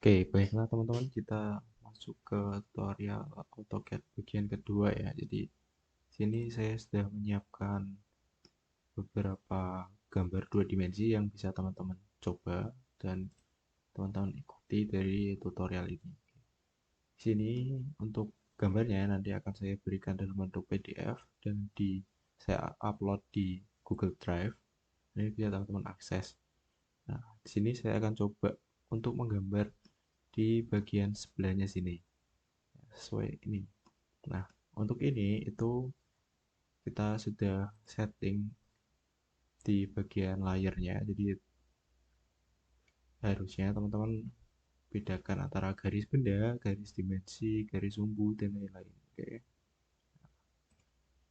Oke, baiklah teman-teman, kita masuk ke tutorial AutoCAD bagian kedua ya. Jadi, sini saya sudah menyiapkan beberapa gambar dua dimensi yang bisa teman-teman coba dan teman-teman ikuti dari tutorial ini. Sini untuk gambarnya nanti akan saya berikan dalam bentuk PDF dan saya upload di Google Drive. Ini bisa teman-teman akses. Nah, di sini saya akan coba untuk menggambar di bagian sebelahnya sini sesuai ini. Nah, untuk ini itu kita sudah setting di bagian layarnya. Jadi harusnya teman-teman bedakan antara garis benda, garis dimensi, garis sumbu, dan lain-lain. Oke.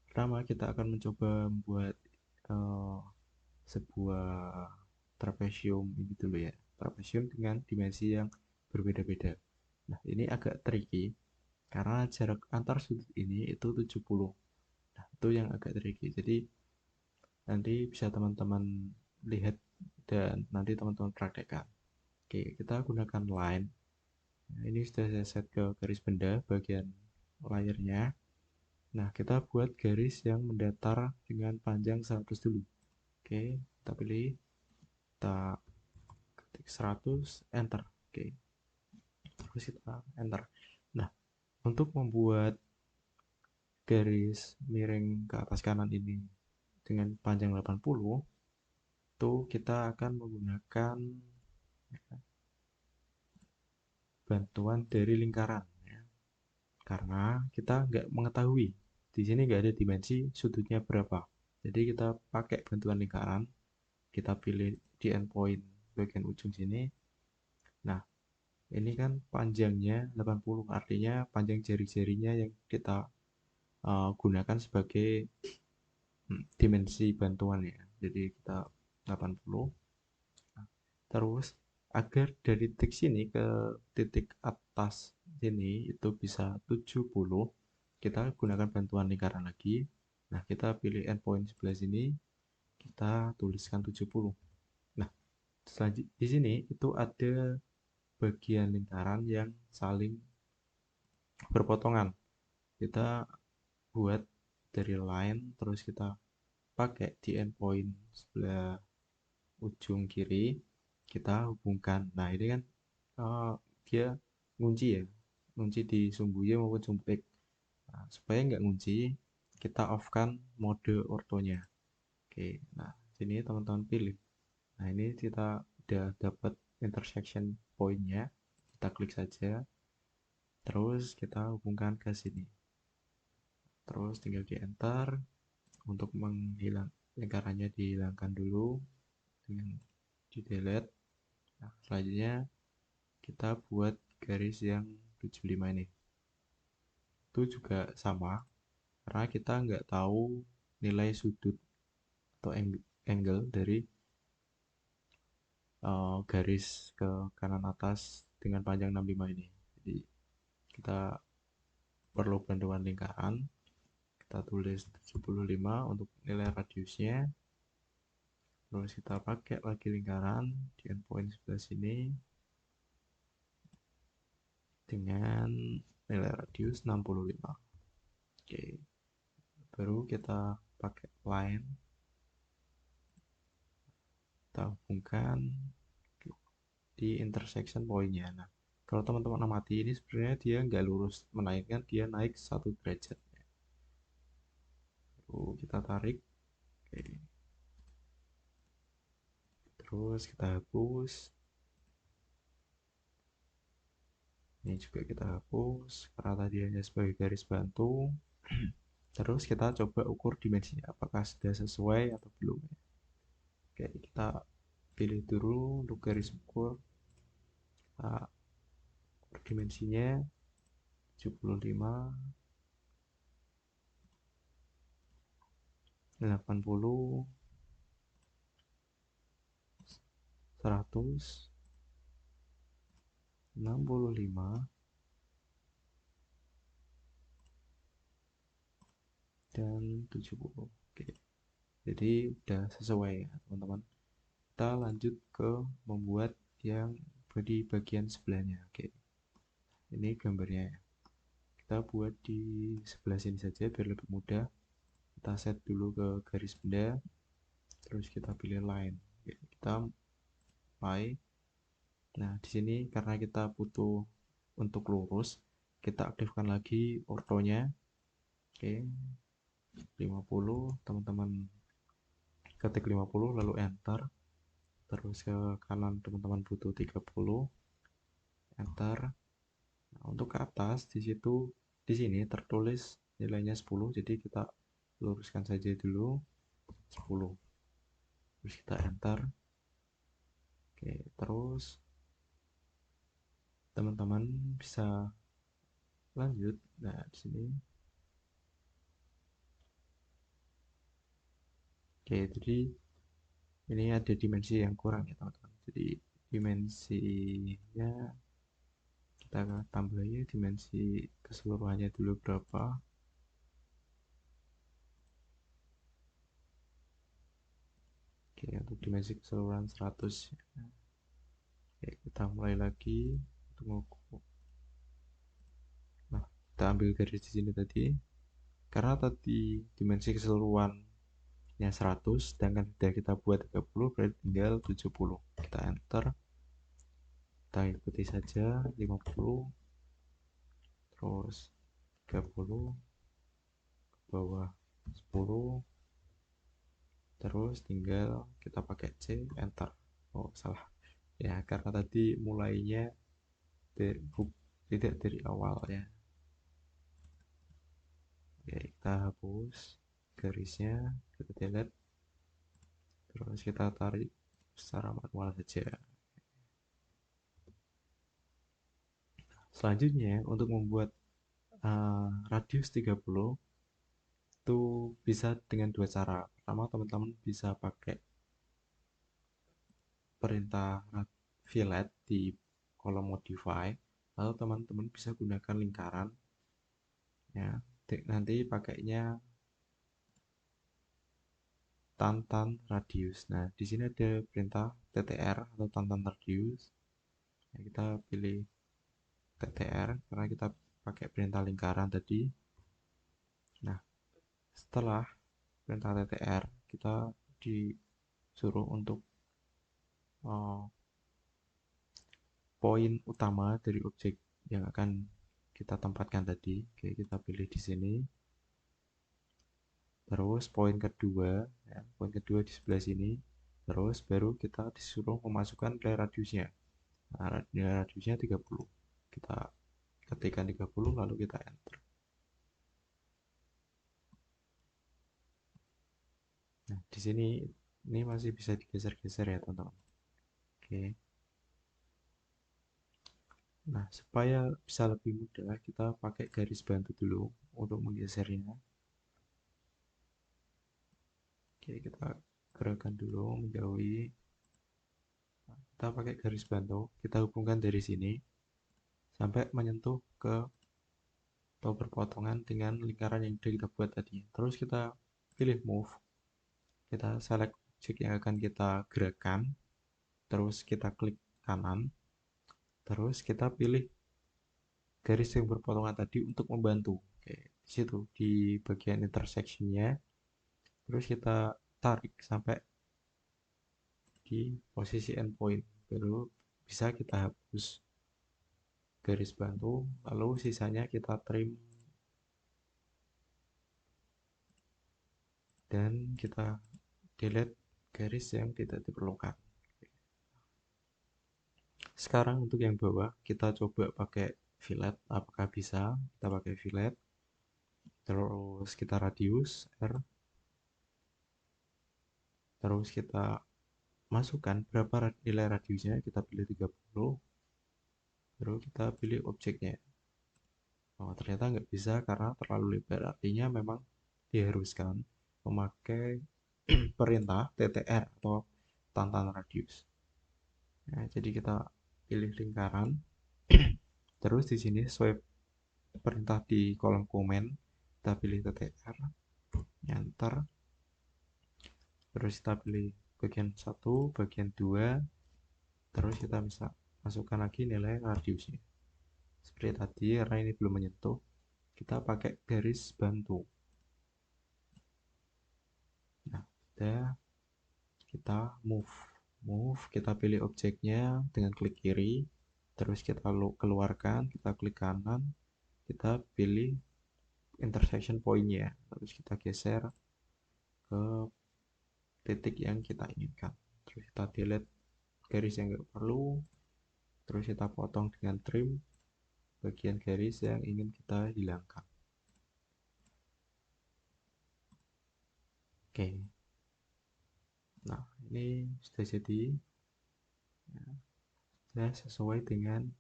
Pertama kita akan mencoba membuat uh, sebuah trapesium ini dulu ya. Trapesium dengan dimensi yang berbeda-beda. Nah, ini agak tricky karena jarak antar sudut ini itu 70. Nah, itu yang agak tricky. Jadi nanti bisa teman-teman lihat dan nanti teman-teman praktekkan. Oke, kita gunakan line. Nah, ini sudah saya set ke garis benda bagian layarnya. Nah, kita buat garis yang mendatar dengan panjang 100 dulu. Oke, kita pilih, kita ketik 100, enter. Oke, terus kita enter. Nah, untuk membuat garis miring ke atas kanan ini dengan panjang 80, itu kita akan menggunakan bantuan dari lingkaran ya. Karena kita nggak mengetahui di sini nggak ada dimensi sudutnya berapa, jadi kita pakai bantuan lingkaran. Kita pilih di endpoint bagian ujung sini. Nah, ini kan panjangnya 80, artinya panjang jari-jarinya yang kita gunakan sebagai dimensi bantuan ya. Jadi kita 80. Terus agar dari titik sini ke titik atas sini itu bisa 70, kita gunakan bantuan lingkaran lagi. Nah, kita pilih endpoint sebelah sini, kita tuliskan 70. Nah, selanjutnya di sini itu ada bagian lingkaran yang saling berpotongan. Kita buat dari line, terus kita pakai di endpoint sebelah ujung kiri, kita hubungkan. Nah, ini kan dia ngunci ya, ngunci di sumbu Y maupun sumbu X. Nah, supaya nggak ngunci, kita off kan mode ortonya. Oke, nah sini teman-teman pilih. Nah, ini kita udah dapat intersection pointnya, kita klik saja, terus kita hubungkan ke sini. Terus tinggal di enter. Untuk menghilang lingkarannya dihilangkan dulu dengan di delete. Nah, selanjutnya kita buat garis yang 75 ini. Itu juga sama, karena kita nggak tahu nilai sudut atau angle dari garis ke kanan atas dengan panjang 65 ini. Jadi kita perlu bantuan lingkaran. Kita tulis 75 untuk nilai radiusnya. Terus kita pakai lagi lingkaran di endpoint sebelah sini dengan nilai radius 65. Oke, baru kita pakai line, kita hubungkan di intersection pointnya. Nah, kalau teman-teman amati ini sebenarnya dia nggak lurus, menaikkan dia naik 1 derajat. Lalu kita tarik. Oke, terus kita hapus. Ini juga kita hapus karena tadi hanya sebagai garis bantu. Terus kita coba ukur dimensinya apakah sudah sesuai atau belum. Oke, kita pilih dulu untuk garis ukur. Kita ukur dimensinya 75, 80, 100, 65, dan 70. Oke, jadi udah sesuai ya teman-teman. Kita lanjut ke membuat yang di bagian sebelahnya. Oke, ini gambarnya ya. Kita buat di sebelah sini saja biar lebih mudah. Kita set dulu ke garis benda, terus kita pilih line. Oke, kita apply. Nah, di sini karena kita butuh untuk lurus, kita aktifkan lagi ortonya. Oke, 50, teman-teman ketik 50 lalu enter. Terus ke kanan teman-teman butuh 30, enter. Nah, untuk ke atas di sini tertulis nilainya 10, jadi kita luruskan saja dulu 10. Terus kita enter. Oke, terus teman-teman bisa lanjut. Nah, di sini. Oke, jadi ini ada dimensi yang kurang ya teman-teman. Jadi dimensinya kita tambahnya dimensi keseluruhannya dulu berapa. Oke, untuk dimensi keseluruhan 100. Oke, kita mulai lagi untuk mengukur. Nah, kita ambil garis di sini tadi. Karena tadi dimensi keseluruhannya 100, sedangkan sudah kita buat 30, berarti tinggal 70. Kita enter. Kita ikuti saja 50, terus 30, ke bawah 10, terus tinggal kita pakai C, enter. Oh, salah. Ya, karena tadi mulainya tidak dari awal ya. Oke, kita hapus garisnya, kita delete, terus kita tarik secara manual saja. Selanjutnya untuk membuat radius 30 itu bisa dengan dua cara. Pertama, teman-teman bisa pakai perintah fillet di kolom modify, lalu teman-teman bisa gunakan lingkaran ya. Nanti pakainya tantan radius. Nah, di sini ada perintah ttr atau tantan radius. Nah, kita pilih ttr karena kita pakai perintah lingkaran tadi. Nah, setelah perintah ttr kita disuruh untuk poin utama dari objek yang akan kita tempatkan tadi. Oke, kita pilih di sini. Terus poin kedua, ya, poin kedua di sebelah sini. Terus baru kita disuruh memasukkan nilai radiusnya. Nah, nilai radiusnya 30. Kita ketikkan 30 lalu kita enter. Nah, di sini ini masih bisa digeser-geser ya, teman-teman. Oke. Nah, supaya bisa lebih mudah, kita pakai garis bantu dulu untuk menggesernya. Oke, kita gerakkan dulu menjauhi. Nah, kita pakai garis bantu, kita hubungkan dari sini sampai menyentuh ke atau berpotongan dengan lingkaran yang sudah kita buat tadi. Terus kita pilih move, kita select objek yang akan kita gerakkan, terus kita klik kanan, terus kita pilih garis yang berpotongan tadi untuk membantu. Oke, di situ di bagian intersectionnya, terus kita tarik sampai di posisi endpoint, baru bisa kita hapus garis bantu, lalu sisanya kita trim dan kita delete garis yang tidak diperlukan. Sekarang untuk yang bawah kita coba pakai fillet, apakah bisa? Kita pakai fillet, terus kita radius R, terus kita masukkan berapa nilai radiusnya, kita pilih 30, baru kita pilih objeknya. Oh, ternyata nggak bisa karena terlalu lebar, artinya memang diharuskan memakai perintah ttr atau tantan radius. Nah, jadi kita pilih lingkaran, terus di sini sesuai perintah di kolom komen kita pilih ttr, enter, terus kita pilih bagian 1, bagian 2, terus kita bisa masukkan lagi nilai radiusnya. Seperti tadi, karena ini belum menyentuh, kita pakai garis bantu. Nah, udah, kita move, kita pilih objeknya dengan klik kiri, terus kita keluarkan, kita klik kanan, kita pilih intersection point-nya, terus kita geser ke titik yang kita inginkan, terus kita delete garis yang nggak perlu, terus kita potong dengan trim bagian garis yang ingin kita hilangkan. Oke, nah ini sudah jadi ya, sesuai dengan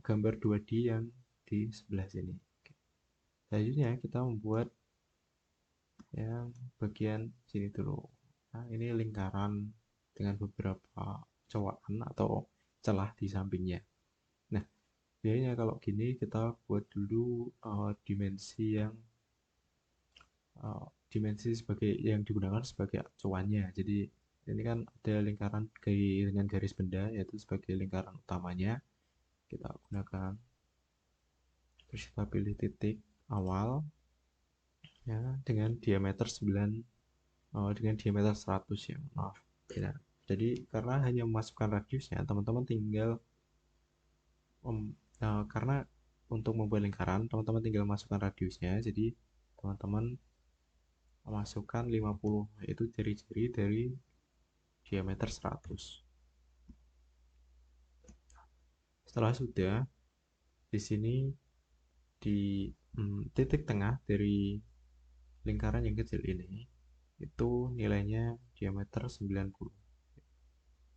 gambar 2D yang di sebelah sini. Oke. Selanjutnya kita membuat yang bagian sini dulu. Nah, ini lingkaran dengan beberapa cowakan atau celah di sampingnya. Nah, biasanya kalau gini kita buat dulu dimensi sebagai yang digunakan sebagai acuannya. Jadi ini kan ada lingkaran dengan garis benda, yaitu sebagai lingkaran utamanya. Kita gunakan, terus kita pilih titik awal ya dengan diameter 100 ya, maaf ya. Jadi karena hanya memasukkan radiusnya, teman-teman tinggal karena untuk membuat lingkaran teman-teman tinggal masukkan radiusnya. Jadi teman-teman masukkan 50, yaitu ciri-ciri dari diameter 100. Setelah sudah, di sini di titik tengah dari lingkaran yang kecil ini itu nilainya diameter 90.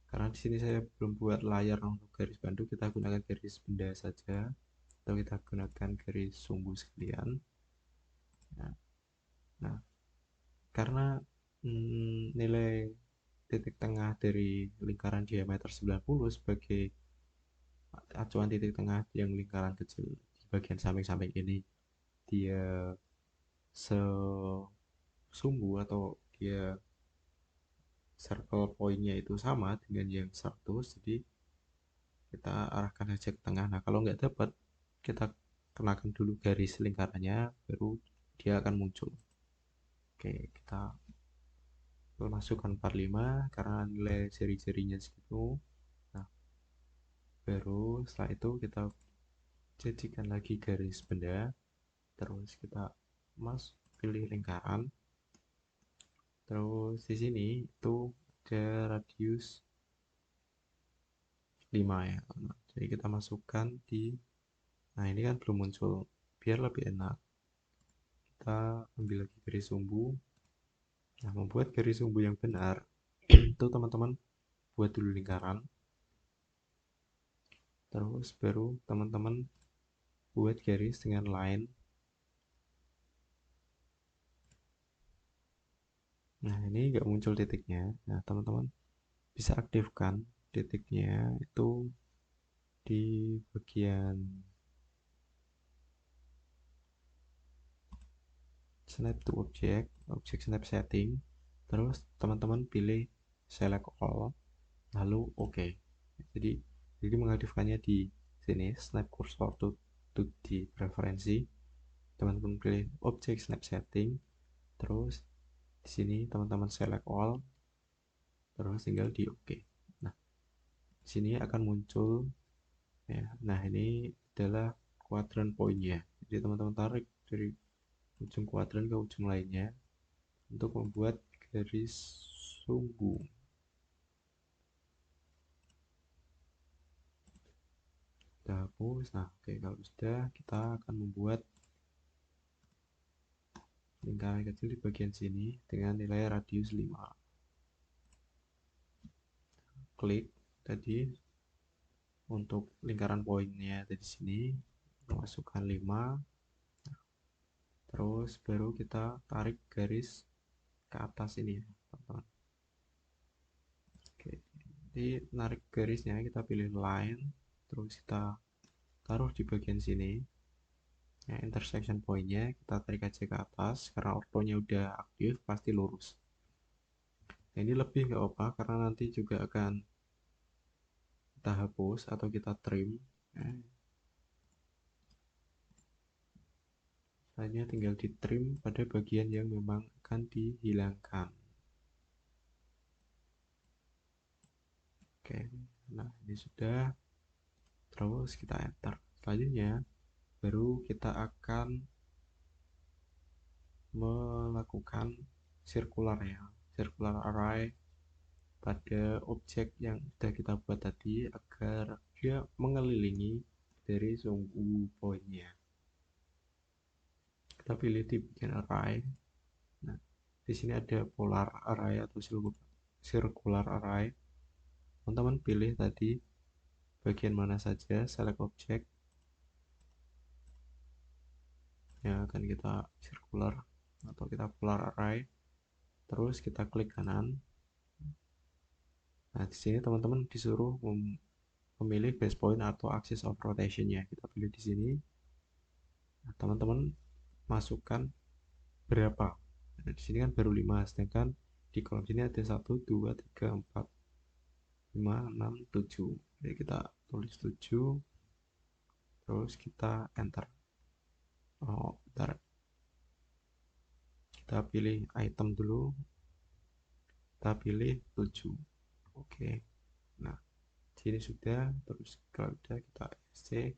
Karena di sini saya belum buat layar untuk garis bantu, kita gunakan garis benda saja, atau kita gunakan garis sumbu sekalian. Nah, karena nilai titik tengah dari lingkaran diameter 90 sebagai acuan titik tengah yang lingkaran kecil di bagian samping-samping ini, dia sesumbu atau dia circle point-nya itu sama dengan yang 100, jadi kita arahkan saja ke tengah. Nah, kalau nggak dapat, kita kenakan dulu garis lingkarannya, baru dia akan muncul. Oke, kita masukkan 45 karena nilai seri-serinya segitu. Nah, baru setelah itu kita jadikan lagi garis benda, terus kita pilih lingkaran, terus di sini itu ada radius 5 ya. Nah, jadi kita masukkan di, nah ini kan belum muncul, biar lebih enak kita ambil lagi garis sumbu. Nah, membuat garis sumbu yang benar itu teman-teman buat dulu lingkaran, terus baru teman-teman buat garis dengan line. Nah, ini nggak muncul titiknya. Nah, teman-teman bisa aktifkan titiknya itu di bagian snap to object snap setting, terus teman-teman pilih select all, lalu oke. Jadi mengaktifkannya di sini, snap cursor to di preferensi, teman-teman pilih object snap setting, terus di sini teman-teman select all, terus tinggal di oke. Nah, di sini akan muncul ya. Nah, ini adalah quadrant point-nya. Jadi teman-teman tarik dari ujung kuadran ke ujung lainnya untuk membuat garis sumbu. Kita hapus. Nah, oke, kalau sudah, kita akan membuat lingkaran kecil di bagian sini dengan nilai radius 5. Klik tadi untuk lingkaran poinnya dari sini, masukkan 5, terus baru kita tarik garis ke atas ini ya, teman-teman. Oke, jadi narik garisnya kita pilih line, terus kita taruh di bagian sini ya, intersection point-nya kita tarik aja ke atas, karena ortonya udah aktif pasti lurus. Nah, ini lebih nggak apa karena nanti juga akan kita hapus atau kita trim. Hanya tinggal di trim pada bagian yang memang akan dihilangkan. Oke, nah ini sudah. Terus kita enter. Selanjutnya baru kita akan melakukan circular array pada objek yang sudah kita buat tadi agar dia mengelilingi dari sumbu poinnya. Kita pilih di bagian array. Nah, di sini ada polar array atau circular array. Teman-teman pilih tadi bagian mana saja, select object yang akan kita circular atau kita polar array. Terus kita klik kanan. Nah, di sini teman-teman disuruh memilih base point atau axis of rotation-nya. Kita pilih di sini. Nah, teman-teman masukkan berapa. Nah, di sini kan baru 5, sedangkan di kolom sini ada 1, 2, 3, 4, 5, 6, 7. Jadi kita tulis 7, terus kita enter. Oh, bentar. Kita pilih item dulu. Kita pilih 7. Oke. Nah, sini sudah, terus kalau udah kita SC.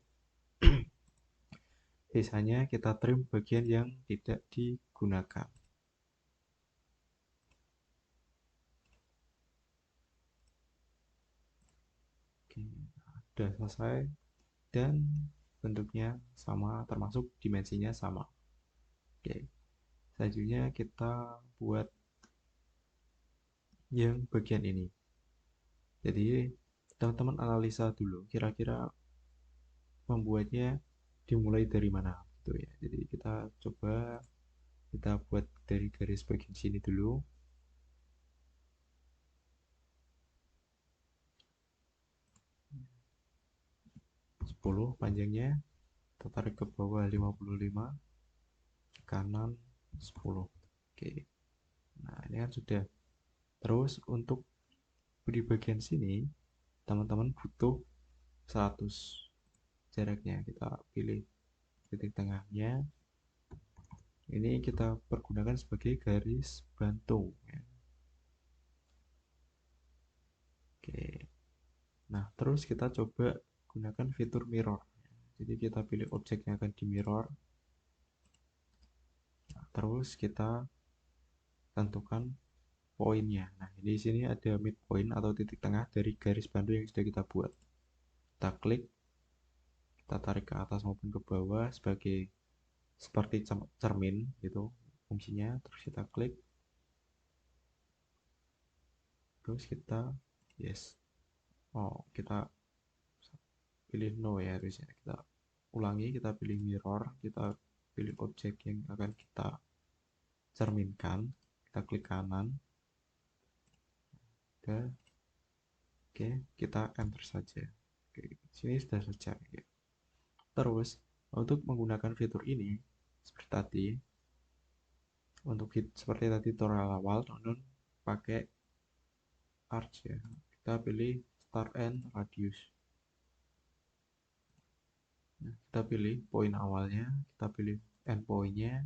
Sisanya kita trim bagian yang tidak digunakan. Oke, sudah selesai dan bentuknya sama, termasuk dimensinya sama. Oke, selanjutnya kita buat yang bagian ini. Jadi teman-teman analisa dulu kira-kira membuatnya dimulai dari mana gitu ya. Jadi kita coba kita buat dari garis bagian sini dulu. 10 panjangnya, kita tarik ke bawah 55, ke kanan 10. Oke, nah ini kan sudah. Terus untuk di bagian sini teman-teman butuh 100 jaraknya. Kita pilih titik tengahnya, ini kita pergunakan sebagai garis bantu ya. Oke, nah terus kita coba gunakan fitur mirror. Jadi kita pilih objek yang akan di mirror. Nah, terus kita tentukan poinnya. Nah, di sini ada midpoint atau titik tengah dari garis bantu yang sudah kita buat. Kita klik, kita tarik ke atas maupun ke bawah sebagai seperti cermin gitu fungsinya. Terus kita klik, terus kita yes. Oh, kita pilih no ya harusnya. Kita ulangi, kita pilih mirror, kita pilih objek yang akan kita cerminkan, kita klik kanan. Oke, kita enter saja. Oke, sini sudah selesai ya. Terus untuk menggunakan fitur ini seperti tadi, untuk seperti tadi tutorial awal, teman-teman pakai arch ya. Kita pilih start and radius. Nah, kita pilih poin awalnya, kita pilih end pointnya,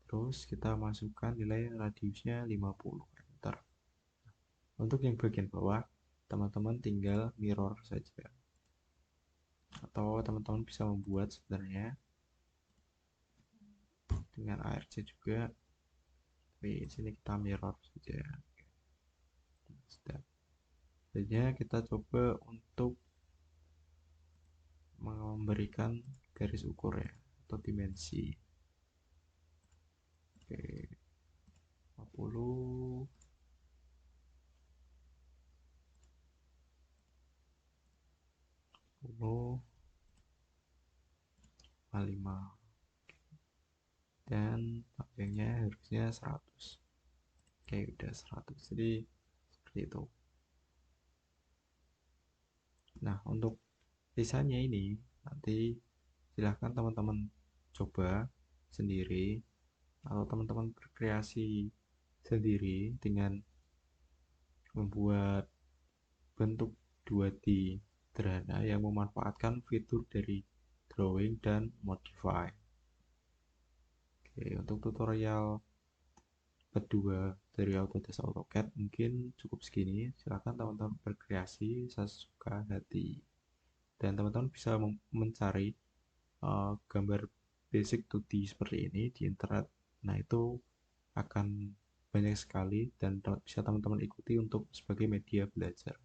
terus kita masukkan nilai radiusnya 50. Enter. Untuk yang bagian bawah, teman-teman tinggal mirror saja. Atau teman-teman bisa membuat sebenarnya dengan ARC juga. Tapi sini kita mirror saja. Selanjutnya kita coba untuk memberikan garis ukur ya atau dimensi. Oke, 50, 55, dan panjangnya harusnya 100. Oke, udah 100. Jadi seperti itu. Nah, untuk sisanya ini nanti silahkan teman-teman coba sendiri atau teman-teman berkreasi sendiri dengan membuat bentuk 2D sederhana yang memanfaatkan fitur dari drawing dan modify. Oke, untuk tutorial kedua dari Autodesk AutoCAD mungkin cukup segini. Silakan teman-teman berkreasi sesuka hati. Dan teman-teman bisa mencari gambar basic 2D seperti ini di internet. Nah, itu akan banyak sekali dan bisa teman-teman ikuti untuk sebagai media belajar.